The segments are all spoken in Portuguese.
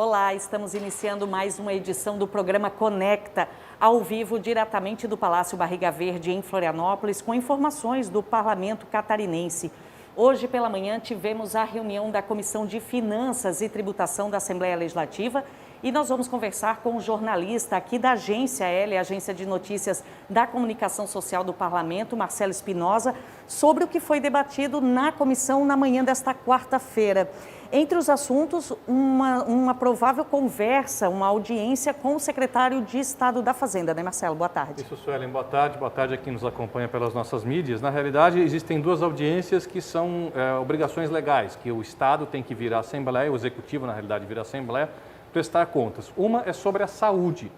Olá, estamos iniciando mais uma edição do programa Conecta, ao vivo diretamente do Palácio Barriga Verde, em Florianópolis, com informações do Parlamento Catarinense. Hoje pela manhã tivemos a reunião da Comissão de Finanças e Tributação da Assembleia Legislativa e nós vamos conversar com um jornalista aqui da Agência L, Agência de Notícias da Comunicação Social do Parlamento, Marcelo Espinosa, sobre o que foi debatido na comissão na manhã desta quarta-feira. Entre os assuntos, uma provável conversa, uma audiência com o secretário de Estado da Fazenda, né, Marcelo? Boa tarde. Isso, Suelen, boa tarde a quem nos acompanha pelas nossas mídias. Na realidade, existem duas audiências que são obrigações legais, que o Estado tem que vir à Assembleia, o Executivo, na realidade, vir à Assembleia, prestar contas. Uma é sobre a saúde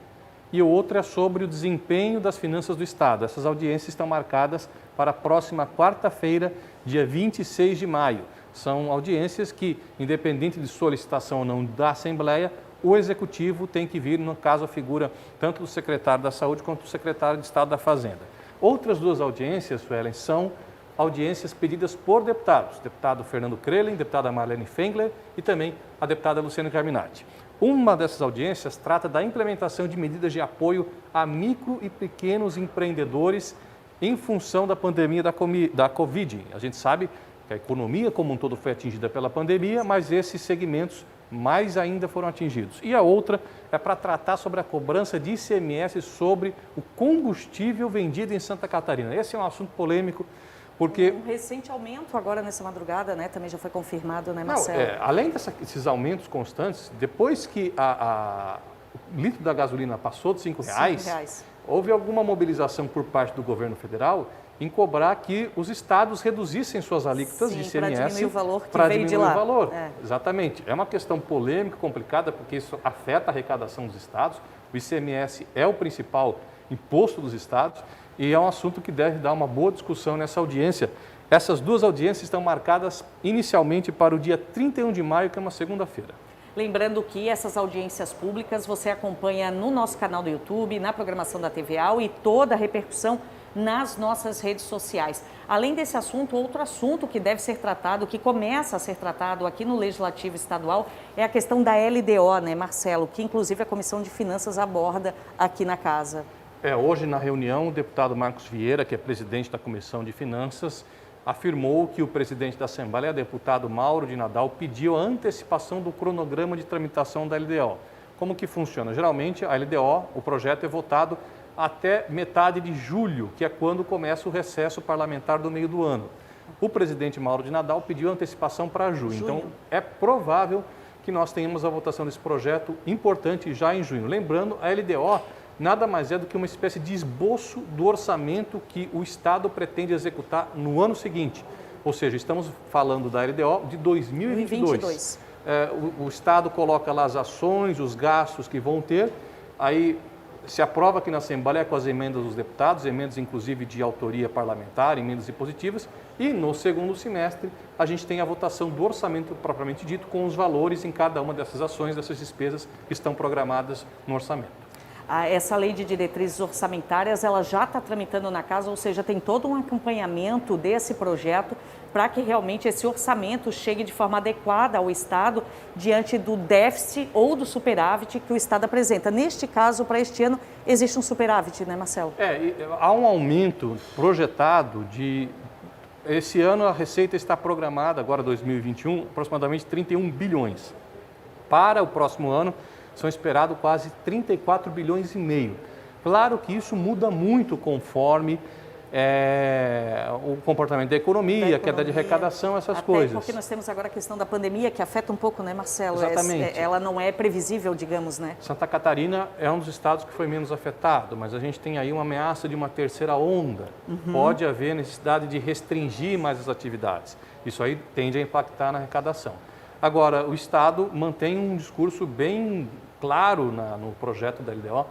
e outra é sobre o desempenho das finanças do Estado. Essas audiências estão marcadas para a próxima quarta-feira, dia 26 de maio. São audiências que, independente de solicitação ou não da Assembleia, o Executivo tem que vir, no caso, a figura tanto do secretário da Saúde quanto do secretário de Estado da Fazenda. Outras duas audiências, Suelen, são audiências pedidas por deputados. Deputado Fernando Krellen, deputada Marlene Fengler e também a deputada Luciana Carminati. Uma dessas audiências trata da implementação de medidas de apoio a micro e pequenos empreendedores em função da pandemia da Covid. A gente sabe que a economia como um todo foi atingida pela pandemia, mas esses segmentos mais ainda foram atingidos. E a outra é para tratar sobre a cobrança de ICMS sobre o combustível vendido em Santa Catarina. Esse é um assunto polêmico, porque... Um recente aumento agora nessa madrugada, né? Também já foi confirmado, né, Marcelo? Além desses aumentos constantes, depois que o litro da gasolina passou de R$5, houve alguma mobilização por parte do governo federal em cobrar que os estados reduzissem suas alíquotas de ICMS para diminuir o valor que para veio diminuir de lá. o valor. Exatamente. É uma questão polêmica, complicada, porque isso afeta a arrecadação dos estados. O ICMS é o principal imposto dos estados e é um assunto que deve dar uma boa discussão nessa audiência. Essas duas audiências estão marcadas inicialmente para o dia 31 de maio, que é uma segunda-feira. Lembrando que essas audiências públicas você acompanha no nosso canal do YouTube, na programação da TVAL e toda a repercussão nas nossas redes sociais. Além desse assunto, outro assunto que deve ser tratado, que começa a ser tratado aqui no Legislativo Estadual, é a questão da LDO, né, Marcelo? Que inclusive a Comissão de Finanças aborda aqui na casa. Hoje na reunião, o deputado Marcos Vieira, que é presidente da Comissão de Finanças, afirmou que o presidente da Assembleia, deputado Mauro de Nadal, pediu a antecipação do cronograma de tramitação da LDO. Como que funciona? Geralmente a LDO, o projeto é votado até metade de julho, que é quando começa o recesso parlamentar do meio do ano. O presidente Mauro de Nadal pediu antecipação para junho. Então, é provável que nós tenhamos a votação desse projeto importante já em junho. Lembrando, a LDO nada mais é do que uma espécie de esboço do orçamento que o Estado pretende executar no ano seguinte. Ou seja, estamos falando da LDO de 2022. O Estado coloca lá as ações, os gastos que vão ter, aí se aprova aqui na Assembleia com as emendas dos deputados, emendas inclusive de autoria parlamentar, emendas impositivas, e no segundo semestre a gente tem a votação do orçamento propriamente dito, com os valores em cada uma dessas ações, dessas despesas que estão programadas no orçamento. Essa lei de diretrizes orçamentárias, ela já está tramitando na casa, ou seja, tem todo um acompanhamento desse projeto para que realmente esse orçamento chegue de forma adequada ao Estado diante do déficit ou do superávit que o Estado apresenta. Neste caso, para este ano, existe um superávit, né, Marcelo? Há um aumento projetado de... Esse ano a receita está programada, agora 2021, aproximadamente 31 bilhões. Para o próximo ano, são esperados quase 34 bilhões e meio. Claro que isso muda muito conforme o comportamento da economia, queda de arrecadação, essas coisas. Porque nós temos agora a questão da pandemia, que afeta um pouco, né, Marcelo? Exatamente. Ela não é previsível, digamos, né? Santa Catarina é um dos estados que foi menos afetado, mas a gente tem aí uma ameaça de uma terceira onda. Pode haver necessidade de restringir mais as atividades. Isso aí tende a impactar na arrecadação. Agora, o Estado mantém um discurso bem claro no projeto da LDO,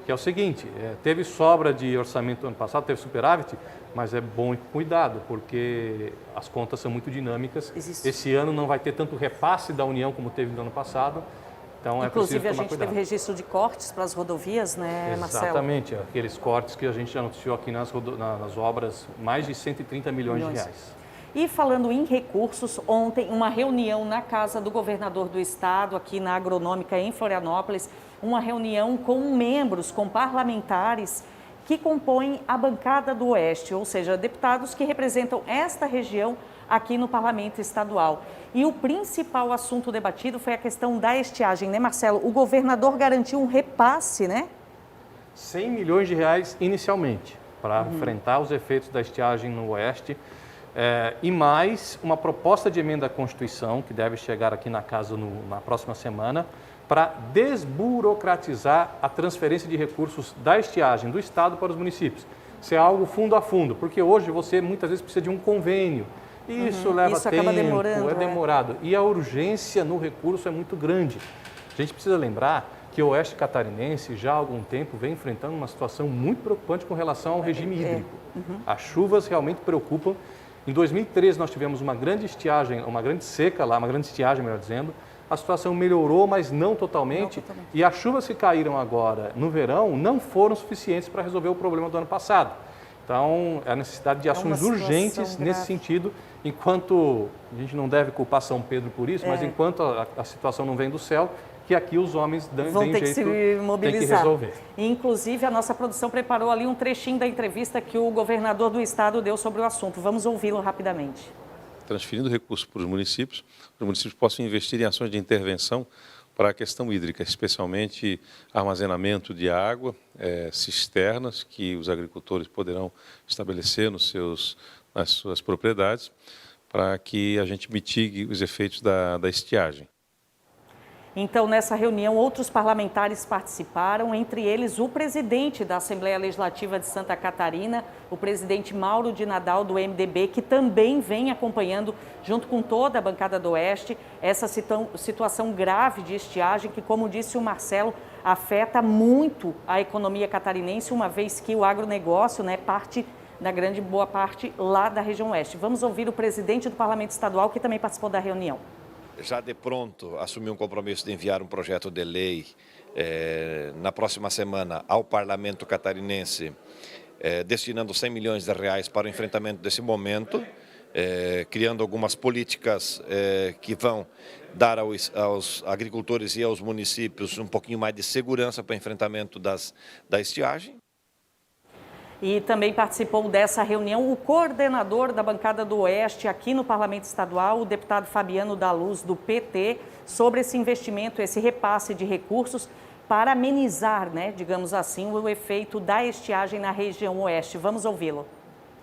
que é o seguinte, teve sobra de orçamento no ano passado, teve superávit, mas é bom ir com cuidado, porque as contas são muito dinâmicas. Esse ano não vai ter tanto repasse da União como teve no ano passado, então é preciso tomar cuidado. Inclusive, a gente teve registro de cortes para as rodovias, né, Marcelo? Exatamente, aqueles cortes que a gente já noticiou aqui nas obras, mais de 130 milhões de reais. E falando em recursos, ontem uma reunião na casa do governador do estado, aqui na Agronômica em Florianópolis, uma reunião com membros, com parlamentares que compõem a bancada do Oeste, ou seja, deputados que representam esta região aqui no Parlamento Estadual. E o principal assunto debatido foi a questão da estiagem, né, Marcelo? O governador garantiu um repasse, né? 100 milhões de reais inicialmente, para enfrentar os efeitos da estiagem no Oeste. E mais uma proposta de emenda à Constituição, que deve chegar aqui na casa na próxima semana, para desburocratizar a transferência de recursos da estiagem do Estado para os municípios. Isso é algo fundo a fundo, porque hoje você muitas vezes precisa de um convênio. Isso leva tempo, acaba demorando, é demorado. E a urgência no recurso é muito grande. A gente precisa lembrar que o Oeste Catarinense já há algum tempo vem enfrentando uma situação muito preocupante com relação ao regime hídrico. As chuvas realmente preocupam. Em 2013 nós tivemos uma grande estiagem, uma grande seca lá, uma grande estiagem, melhor dizendo. A situação melhorou, mas não totalmente. E as chuvas que caíram agora no verão não foram suficientes para resolver o problema do ano passado. Então, é a necessidade de ações urgentes nesse sentido, enquanto a gente não deve culpar São Pedro por isso, mas enquanto a situação não vem do céu, que aqui os homens vão ter que se mobilizar. Tem que resolver. Inclusive, a nossa produção preparou ali um trechinho da entrevista que o governador do estado deu sobre o assunto. Vamos ouvi-lo rapidamente. Transferindo recursos para os municípios possam investir em ações de intervenção para a questão hídrica, especialmente armazenamento de água, cisternas que os agricultores poderão estabelecer nas suas propriedades, para que a gente mitigue os efeitos da estiagem. Então, nessa reunião, outros parlamentares participaram, entre eles o presidente da Assembleia Legislativa de Santa Catarina, o presidente Mauro de Nadal, do MDB, que também vem acompanhando, junto com toda a bancada do Oeste, essa situação grave de estiagem que, como disse o Marcelo, afeta muito a economia catarinense, uma vez que o agronegócio, parte, na grande boa parte, lá da região Oeste. Vamos ouvir o presidente do Parlamento Estadual, que também participou da reunião. Já de pronto assumi um compromisso de enviar um projeto de lei na próxima semana ao Parlamento Catarinense, destinando 100 milhões de reais para o enfrentamento desse momento, criando algumas políticas que vão dar aos agricultores e aos municípios um pouquinho mais de segurança para o enfrentamento da estiagem. E também participou dessa reunião o coordenador da bancada do Oeste aqui no Parlamento Estadual, o deputado Fabiano da Luz, do PT, sobre esse investimento, esse repasse de recursos para amenizar, digamos assim, o efeito da estiagem na região Oeste. Vamos ouvi-lo.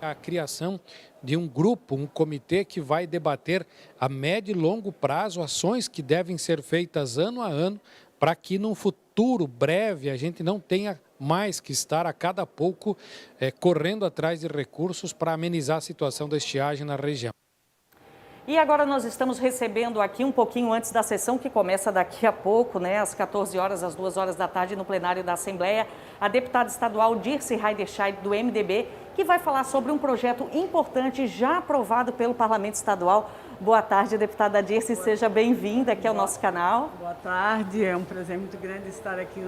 A criação de um grupo, um comitê que vai debater a médio e longo prazo ações que devem ser feitas ano a ano para que num futuro breve a gente não tenha mais que estar a cada pouco correndo atrás de recursos para amenizar a situação da estiagem na região. E agora nós estamos recebendo aqui um pouquinho antes da sessão, que começa daqui a pouco, às 14 horas, às 2 horas da tarde, no plenário da Assembleia, a deputada estadual Dirce Heiderscheid, do MDB, que vai falar sobre um projeto importante já aprovado pelo Parlamento Estadual. Boa tarde, deputada Dirce, seja bem-vinda aqui ao nosso canal. Boa tarde, é um prazer muito grande estar aqui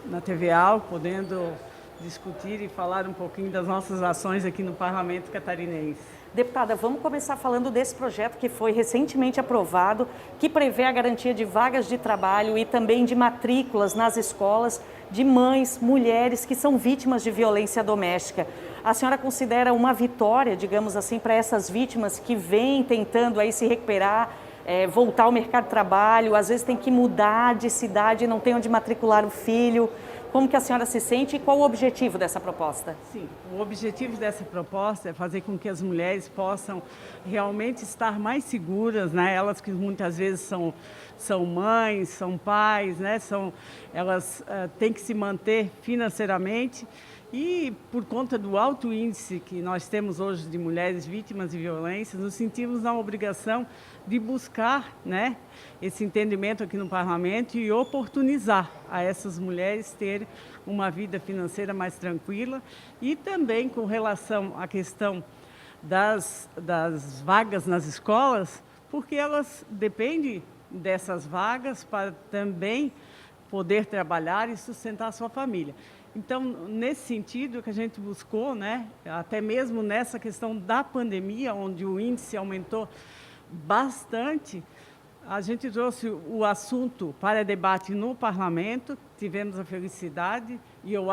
na TVA, podendo discutir e falar um pouquinho das nossas ações aqui no Parlamento Catarinense. Deputada, vamos começar falando desse projeto que foi recentemente aprovado, que prevê a garantia de vagas de trabalho e também de matrículas nas escolas de mães, mulheres que são vítimas de violência doméstica. A senhora considera uma vitória, digamos assim, para essas vítimas que vêm tentando aí se recuperar, voltar ao mercado de trabalho, às vezes tem que mudar de cidade, não tem onde matricular o filho. Como que a senhora se sente e qual o objetivo dessa proposta? Sim, o objetivo dessa proposta é fazer com que as mulheres possam realmente estar mais seguras, Elas que muitas vezes são mães, são pais, elas têm que se manter financeiramente. E por conta do alto índice que nós temos hoje de mulheres vítimas de violência, nos sentimos na obrigação de buscar, esse entendimento aqui no Parlamento e oportunizar a essas mulheres terem uma vida financeira mais tranquila e também com relação à questão das vagas nas escolas, porque elas dependem dessas vagas para também poder trabalhar e sustentar a sua família. Então, nesse sentido que a gente buscou, né, até mesmo nessa questão da pandemia, onde o índice aumentou bastante, a gente trouxe o assunto para debate no parlamento, tivemos a felicidade, e eu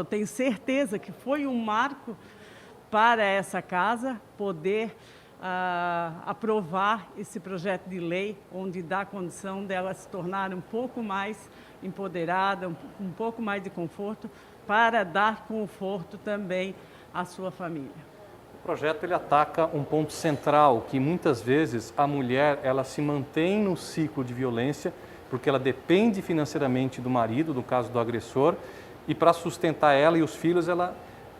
tenho certeza que foi um marco para essa casa poder aprovar esse projeto de lei, onde dá condição dela se tornar um pouco mais empoderada, um pouco mais de conforto, para dar conforto também à sua família. O projeto ele ataca um ponto central, que muitas vezes a mulher ela se mantém no ciclo de violência, porque ela depende financeiramente do marido, no caso do agressor, e para sustentar ela e os filhos, ela,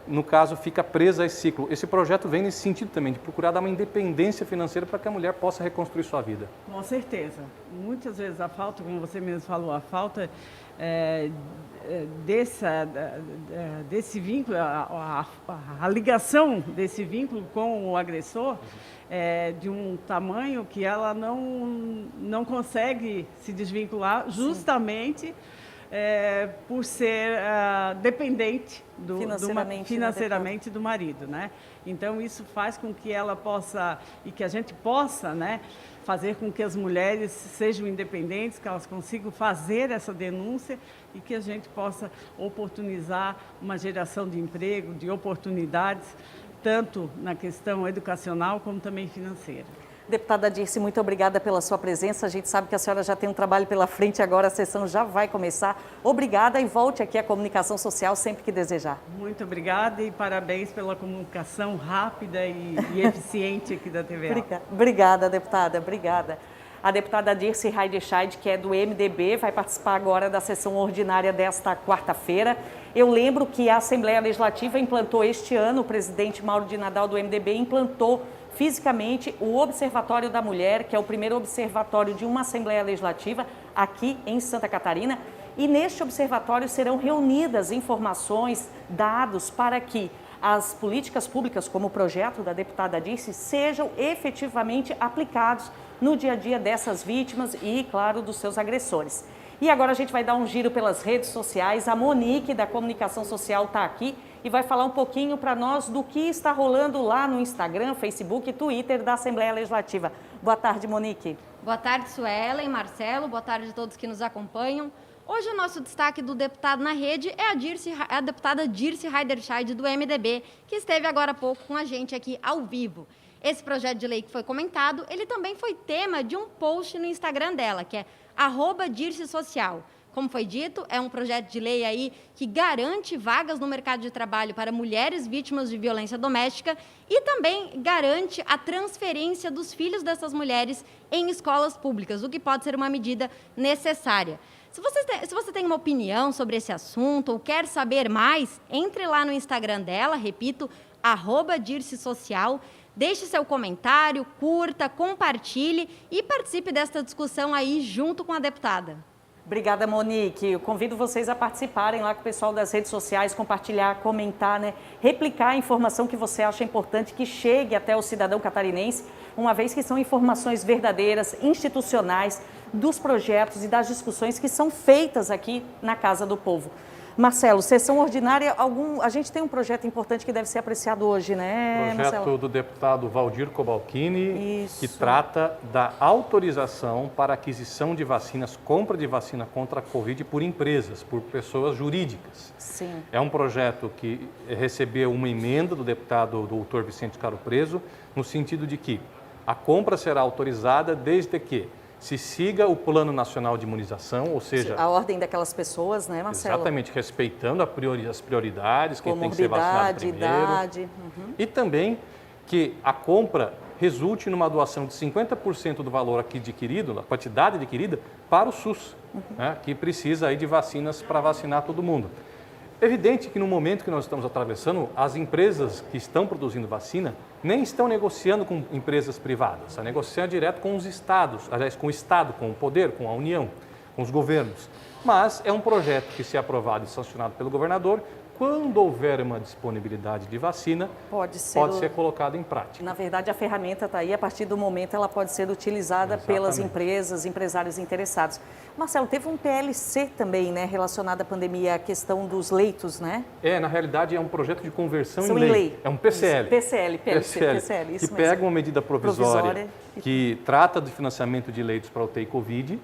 no caso, fica presa a esse ciclo. Esse projeto vem nesse sentido também, de procurar dar uma independência financeira para que a mulher possa reconstruir sua vida. Com certeza. Muitas vezes a falta, como você mesmo falou, a falta desse vínculo, a ligação desse vínculo com o agressor é de um tamanho que ela não consegue se desvincular, justamente por ser dependente financeiramente do marido, né? Então isso faz com que ela possa, e que a gente possa, né, fazer com que as mulheres sejam independentes, que elas consigam fazer essa denúncia e que a gente possa oportunizar uma geração de emprego, de oportunidades, tanto na questão educacional como também financeira. Deputada Dirce, muito obrigada pela sua presença. A gente sabe que a senhora já tem um trabalho pela frente, agora a sessão já vai começar. Obrigada e volte aqui à Comunicação Social sempre que desejar. Muito obrigada e parabéns pela comunicação rápida e eficiente aqui da TVA. Obrigada, deputada. Obrigada. A deputada Dirce Heiderscheid, que é do MDB, vai participar agora da sessão ordinária desta quarta-feira. Eu lembro que a Assembleia Legislativa implantou este ano, o presidente Mauro de Nadal do MDB implantou fisicamente o Observatório da Mulher, que é o primeiro observatório de uma Assembleia Legislativa aqui em Santa Catarina. E neste observatório serão reunidas informações, dados para que as políticas públicas, como o projeto da deputada Dirce, sejam efetivamente aplicados no dia a dia dessas vítimas e, claro, dos seus agressores. E agora a gente vai dar um giro pelas redes sociais. A Monique, da Comunicação Social, está aqui e vai falar um pouquinho para nós do que está rolando lá no Instagram, Facebook e Twitter da Assembleia Legislativa. Boa tarde, Monique. Boa tarde, Suelen, Marcelo. Boa tarde a todos que nos acompanham. Hoje o nosso destaque do deputado na rede é a deputada Dirce Heiderscheid, do MDB, que esteve agora há pouco com a gente aqui ao vivo. Esse projeto de lei que foi comentado, ele também foi tema de um post no Instagram dela, que é @DirceSocial. Como foi dito, é um projeto de lei aí que garante vagas no mercado de trabalho para mulheres vítimas de violência doméstica e também garante a transferência dos filhos dessas mulheres em escolas públicas, o que pode ser uma medida necessária. Se você tem uma opinião sobre esse assunto ou quer saber mais, entre lá no Instagram dela, repito, @DirceSocial. Deixe seu comentário, curta, compartilhe e participe desta discussão aí junto com a deputada. Obrigada, Monique. Eu convido vocês a participarem lá com o pessoal das redes sociais, compartilhar, comentar, né? Replicar a informação que você acha importante que chegue até o cidadão catarinense, uma vez que são informações verdadeiras, institucionais, dos projetos e das discussões que são feitas aqui na Casa do Povo. Marcelo, sessão ordinária, a gente tem um projeto importante que deve ser apreciado hoje, né, Marcelo? Projeto do deputado Valdir Cobalcini, Isso. que trata da autorização para aquisição de vacinas, compra de vacina contra a Covid por empresas, por pessoas jurídicas. Sim. É um projeto que recebeu uma emenda do deputado doutor Vicente Caro Preso, no sentido de que a compra será autorizada desde que se siga o Plano Nacional de Imunização, ou seja... A ordem daquelas pessoas, né, Marcelo? Exatamente, respeitando as prioridades, quem tem que ser vacinado primeiro. Idade. E também que a compra resulte numa doação de 50% do valor aqui adquirido, da quantidade adquirida, para o SUS, né, que precisa aí de vacinas para vacinar todo mundo. Evidente que no momento que nós estamos atravessando, as empresas que estão produzindo vacina nem estão negociando com empresas privadas, a negociar direto com os estados, aliás, com o Estado, com o poder, com a União, com os governos. Mas é um projeto que, se aprovado e sancionado pelo governador, quando houver uma disponibilidade de vacina, pode ser colocada em prática. Na verdade, a ferramenta está aí, a partir do momento ela pode ser utilizada pelas empresas, empresários interessados. Marcelo, teve um PLC também, né, relacionado à pandemia, a questão dos leitos, né? Na realidade é um projeto de conversão em lei. É um PCL. PCL, isso que pega uma medida provisória que trata do financiamento de leitos para UTI Covid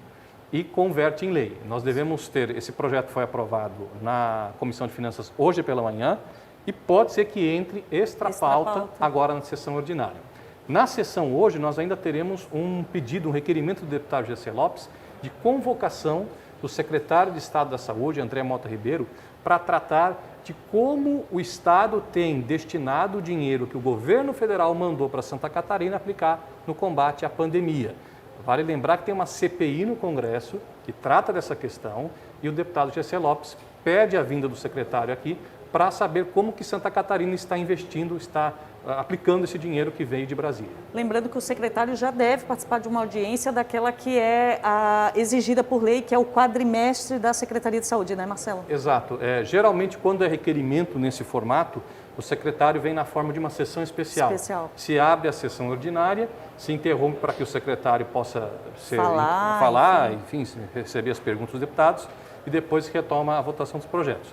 e converte em lei. Nós devemos ter, esse projeto foi aprovado na Comissão de Finanças hoje pela manhã e pode ser que entre extra pauta agora na sessão ordinária. Na sessão hoje, nós ainda teremos um pedido, um requerimento do deputado G.C. Lopes de convocação do secretário de Estado da Saúde, André Mota Ribeiro, para tratar de como o Estado tem destinado o dinheiro que o governo federal mandou para Santa Catarina aplicar no combate à pandemia. Vale lembrar que tem uma CPI no Congresso que trata dessa questão e o deputado G.C. Lopes pede a vinda do secretário aqui para saber como que Santa Catarina está investindo, está aplicando esse dinheiro que veio de Brasília. Lembrando que o secretário já deve participar de uma audiência daquela que é exigida por lei, que é o quadrimestre da Secretaria de Saúde, né, Marcelo? Exato. Geralmente, quando é requerimento nesse formato, o secretário vem na forma de uma sessão especial. Se abre a sessão ordinária, se interrompe para que o secretário possa falar, enfim, receber as perguntas dos deputados e depois retoma a votação dos projetos.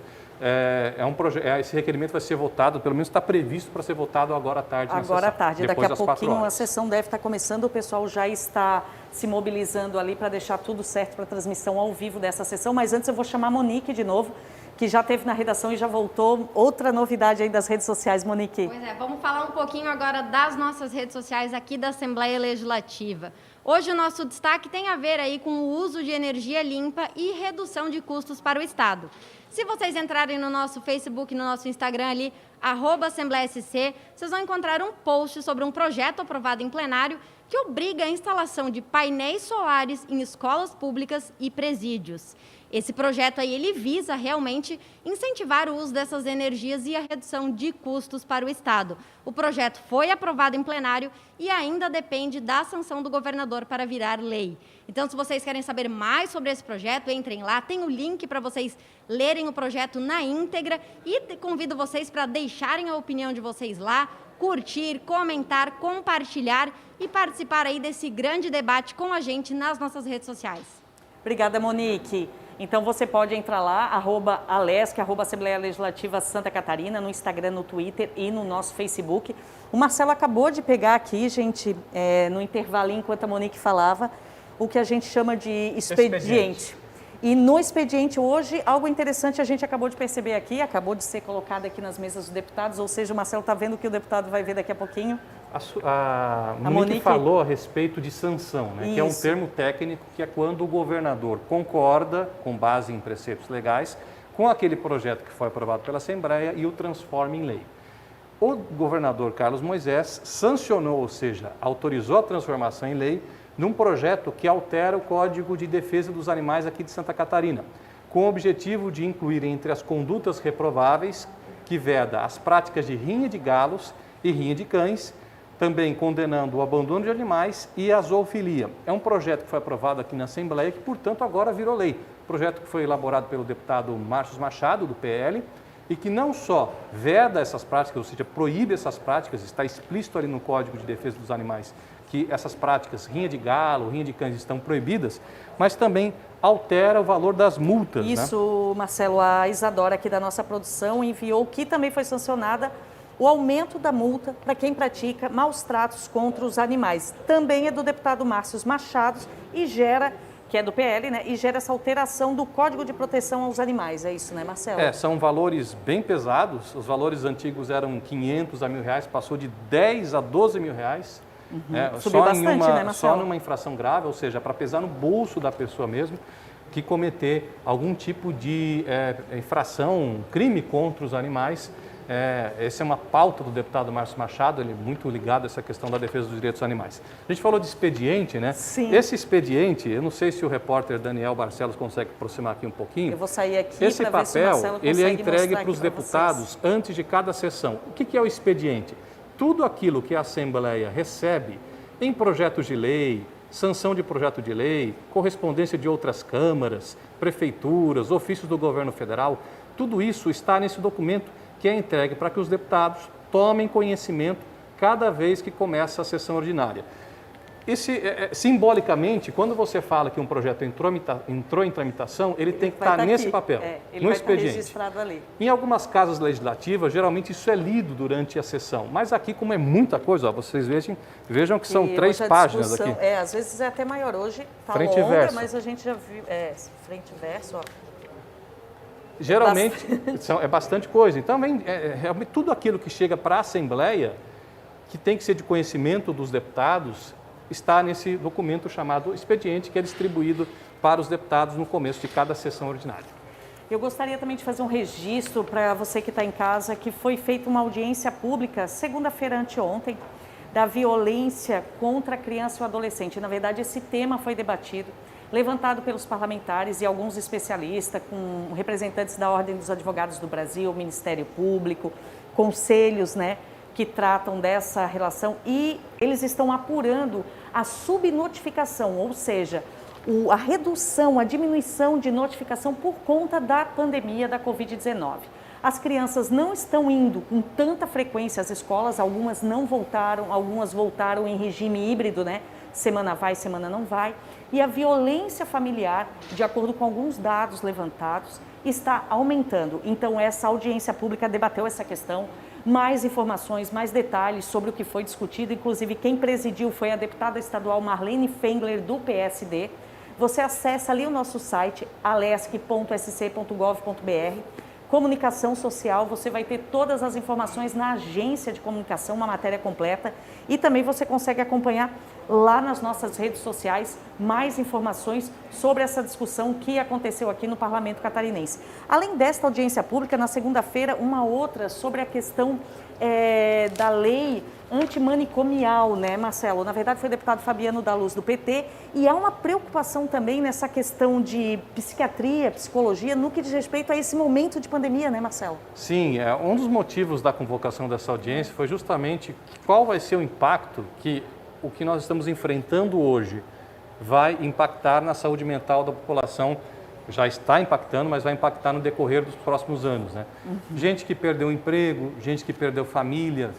Esse requerimento vai ser votado, pelo menos está previsto para ser votado agora à tarde. Agora à tarde, daqui a pouquinho a sessão deve estar começando, o pessoal já está se mobilizando ali para deixar tudo certo para a transmissão ao vivo dessa sessão, mas antes eu vou chamar a Monique de novo, que já esteve na redação e já voltou. Outra novidade aí das redes sociais, Monique. Pois é, vamos falar um pouquinho agora das nossas redes sociais aqui da Assembleia Legislativa. Hoje o nosso destaque tem a ver aí com o uso de energia limpa e redução de custos para o Estado. Se vocês entrarem no nosso Facebook, no nosso Instagram ali, @AssembleiaSC, vocês vão encontrar um post sobre um projeto aprovado em plenário que obriga a instalação de painéis solares em escolas públicas e presídios. Esse projeto aí, ele visa realmente incentivar o uso dessas energias e a redução de custos para o Estado. O projeto foi aprovado em plenário e ainda depende da sanção do governador para virar lei. Então, se vocês querem saber mais sobre esse projeto, entrem lá, tem o link para vocês lerem o projeto na íntegra e convido vocês para deixarem a opinião de vocês lá, curtir, comentar, compartilhar e participar aí desse grande debate com a gente nas nossas redes sociais. Obrigada, Monique. Então você pode entrar lá, @alesc, @Assembleia Legislativa Santa Catarina, no Instagram, no Twitter e no nosso Facebook. O Marcelo acabou de pegar aqui, gente, no intervalinho, enquanto a Monique falava, o que a gente chama de expediente. E no expediente hoje, algo interessante a gente acabou de perceber aqui, acabou de ser colocado aqui nas mesas dos deputados, ou seja, o Marcelo está vendo o que o deputado vai ver daqui a pouquinho. A Monique falou a respeito de sanção, né, que é um termo técnico que é quando o governador concorda, com base em preceitos legais, com aquele projeto que foi aprovado pela Assembleia e o transforma em lei. O governador Carlos Moisés sancionou, ou seja, autorizou a transformação em lei num projeto que altera o Código de Defesa dos Animais aqui de Santa Catarina, com o objetivo de incluir entre as condutas reprováveis, que veda as práticas de rinha de galos e rinha de cães, também condenando o abandono de animais e a zoofilia. É um projeto que foi aprovado aqui na Assembleia que, portanto, agora virou lei. Projeto que foi elaborado pelo deputado Márcio Machado, do PL, e que não só veda essas práticas, ou seja, proíbe essas práticas, está explícito ali no Código de Defesa dos Animais que essas práticas, rinha de galo, rinha de cães, estão proibidas, mas também altera o valor das multas. Isso, né? Marcelo, a Isadora aqui da nossa produção enviou que também foi sancionada o aumento da multa para quem pratica maus tratos contra os animais. Também é do deputado Márcio Machado e gera, que é do PL, né? E gera essa alteração do Código de Proteção aos Animais. É isso, né, Marcelo? São valores bem pesados. Os valores antigos eram 500 a R$1.000, passou de 10 a 12 mil reais. Subiu bastante, né, Marcelo? Só numa infração grave, ou seja, para pesar no bolso da pessoa mesmo, que cometer algum tipo de infração, crime contra os animais. Essa é uma pauta do deputado Márcio Machado, ele é muito ligado a essa questão da defesa dos direitos dos animais. A gente falou de expediente, né? Sim. Esse expediente, eu não sei se o repórter Daniel Barcelos consegue aproximar aqui um pouquinho. Eu vou sair aqui esse para ver se o Marcelo papel, ele é entregue para os vocês. deputados antes de cada sessão. O que é o expediente? Tudo aquilo que a Assembleia recebe em projetos de lei, sanção de projeto de lei, correspondência de outras câmaras, prefeituras, ofícios do governo federal, tudo isso está nesse documento que é entregue para que os deputados tomem conhecimento cada vez que começa a sessão ordinária. Simbolicamente, quando você fala que um projeto entrou em tramitação, ele tem que estar nesse papel, ele no vai expediente. estar registrado ali. Em algumas casas legislativas, geralmente isso é lido durante a sessão, mas aqui, como é muita coisa, ó, vocês vejam que são 3 páginas aqui. Às vezes é até maior. Hoje está Frente e longa, verso. mas a gente já viu. Frente e verso, ó. Geralmente é bastante coisa. Então, realmente tudo aquilo que chega para a Assembleia, que tem que ser de conhecimento dos deputados, está nesse documento chamado expediente, que é distribuído para os deputados no começo de cada sessão ordinária. Eu gostaria também de fazer um registro para você que está em casa, que foi feita uma audiência pública, segunda-feira anteontem, da violência contra a criança e o adolescente. Na verdade, esse tema foi debatido, levantado pelos parlamentares e alguns especialistas, com representantes da Ordem dos Advogados do Brasil, Ministério Público, conselhos, que tratam dessa relação, e eles estão apurando a subnotificação, ou seja, a redução, a diminuição de notificação por conta da pandemia da Covid-19. As crianças não estão indo com tanta frequência às escolas, algumas não voltaram, algumas voltaram em regime híbrido, semana vai, semana não vai, e a violência familiar, de acordo com alguns dados levantados, está aumentando. Então, essa audiência pública debateu essa questão, mais informações, mais detalhes sobre o que foi discutido, inclusive quem presidiu foi a deputada estadual Marlene Fengler, do PSD. Você acessa ali o nosso site, alesc.sc.gov.br, comunicação social, você vai ter todas as informações na agência de comunicação, uma matéria completa, e também você consegue acompanhar lá nas nossas redes sociais mais informações sobre essa discussão que aconteceu aqui no Parlamento Catarinense. Além desta audiência pública, na segunda-feira, uma outra sobre a questão da lei antimanicomial, Marcelo? Na verdade, foi o deputado Fabiano da Luz, do PT, e há uma preocupação também nessa questão de psiquiatria, psicologia, no que diz respeito a esse momento de pandemia, Marcelo? Sim, um dos motivos da convocação dessa audiência foi justamente qual vai ser o impacto que o que nós estamos enfrentando hoje vai impactar na saúde mental da população. Já está impactando, mas vai impactar no decorrer dos próximos anos, Gente que perdeu emprego, gente que perdeu famílias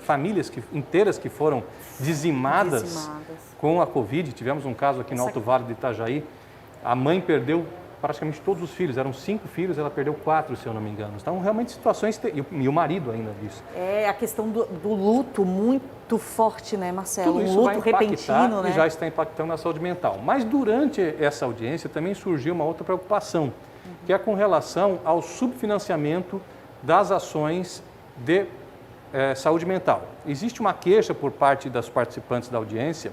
inteiras que foram dizimadas com a Covid. Tivemos um caso aqui no Alto Vale de Itajaí, a mãe perdeu praticamente todos os filhos, eram 5 filhos, ela perdeu 4, se eu não me engano. Então, realmente, situações... E o marido ainda disso. A questão do luto muito forte, Marcelo? Tudo isso luto vai impactar repentino, e já está impactando na saúde mental. Mas, durante essa audiência, também surgiu uma outra preocupação, que é com relação ao subfinanciamento das ações de saúde mental. Existe uma queixa por parte das participantes da audiência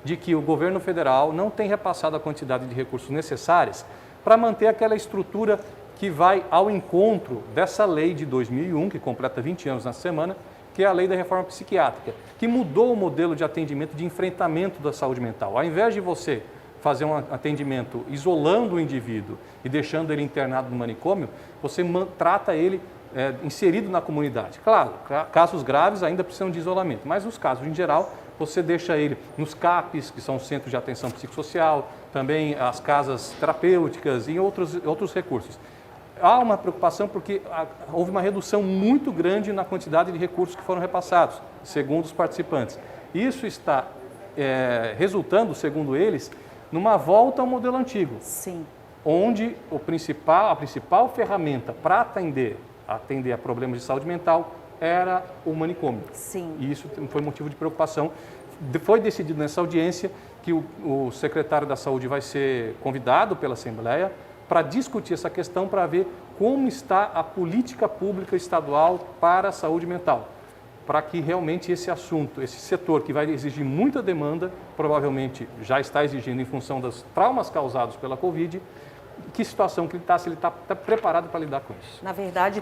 de que o governo federal não tem repassado a quantidade de recursos necessários para manter aquela estrutura que vai ao encontro dessa lei de 2001, que completa 20 anos na semana, que é a lei da reforma psiquiátrica, que mudou o modelo de atendimento, de enfrentamento da saúde mental. Ao invés de você fazer um atendimento isolando o indivíduo e deixando ele internado no manicômio, você trata ele inserido na comunidade. Claro, casos graves ainda precisam de isolamento, mas nos casos em geral, você deixa ele nos CAPs, que são Centros de Atenção Psicossocial, também as casas terapêuticas e outros recursos. Há uma preocupação porque houve uma redução muito grande na quantidade de recursos que foram repassados, segundo os participantes. Isso está resultando, segundo eles, numa volta ao modelo antigo. Sim. Onde a principal ferramenta para atender a problemas de saúde mental era o manicômio. Sim. E isso foi motivo de preocupação. Foi decidido nessa audiência que o secretário da Saúde vai ser convidado pela Assembleia para discutir essa questão, para ver como está a política pública estadual para a saúde mental, para que realmente esse assunto, esse setor que vai exigir muita demanda, provavelmente já está exigindo em função dos traumas causados pela Covid, que situação que ele está, se ele está preparado para lidar com isso. Na verdade,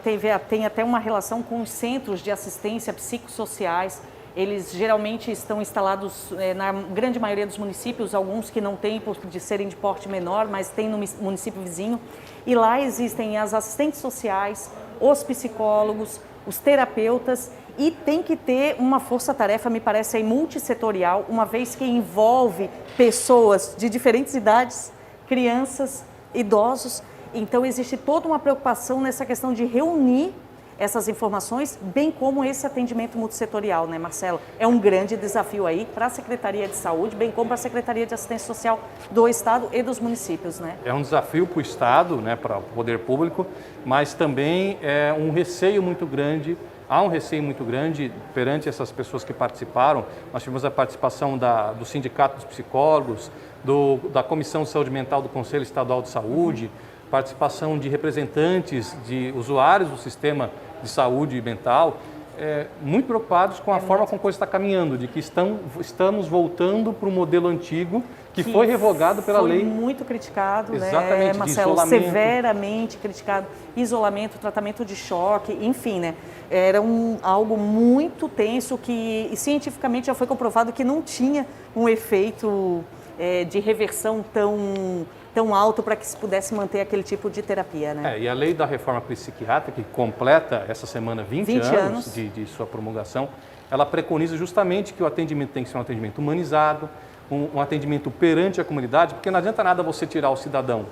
tem até uma relação com os centros de assistência psicossociais. Eles geralmente estão instalados na grande maioria dos municípios, alguns que não têm de serem de porte menor, mas tem no município vizinho. E lá existem as assistentes sociais, os psicólogos, os terapeutas, e tem que ter uma força-tarefa, me parece, aí, multissetorial, uma vez que envolve pessoas de diferentes idades, crianças, idosos, Então, existe toda uma preocupação nessa questão de reunir essas informações, bem como esse atendimento multissetorial, né, Marcelo? É um grande desafio aí para a Secretaria de Saúde, bem como para a Secretaria de Assistência Social do Estado e dos municípios, né? É um desafio para o Estado, né, para o poder público, mas também é um receio muito grande. Há um receio muito grande perante essas pessoas que participaram. Nós tivemos a participação do Sindicato dos Psicólogos, da Comissão de Saúde Mental do Conselho Estadual de Saúde, participação de representantes de usuários do sistema de saúde mental, muito preocupados com a forma como a coisa está caminhando, de que estamos voltando para o modelo antigo que foi revogado pela lei. Foi muito criticado, exatamente, né, Marcelo? de isolamento. Severamente criticado. Isolamento, tratamento de choque, enfim, né? Era algo muito tenso que cientificamente já foi comprovado que não tinha um efeito de reversão tão alto para que se pudesse manter aquele tipo de terapia, né? E a lei da reforma psiquiátrica, que completa essa semana 20 anos de sua promulgação, ela preconiza justamente que o atendimento tem que ser um atendimento humanizado, um atendimento perante a comunidade, porque não adianta nada você tirar o cidadão,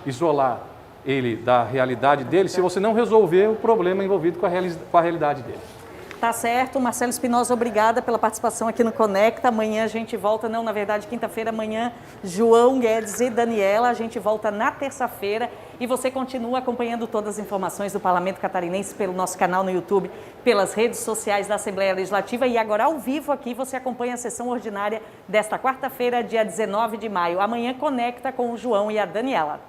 isolar ele da realidade dele, se você não resolver o problema envolvido com a realidade dele. Tá certo. Marcelo Espinosa, obrigada pela participação aqui no Conecta. Amanhã a gente volta, na verdade, quinta-feira, amanhã, João Guedes e Daniela. A gente volta na terça-feira e você continua acompanhando todas as informações do Parlamento Catarinense pelo nosso canal no YouTube, pelas redes sociais da Assembleia Legislativa e agora ao vivo aqui você acompanha a sessão ordinária desta quarta-feira, dia 19 de maio. Amanhã Conecta com o João e a Daniela.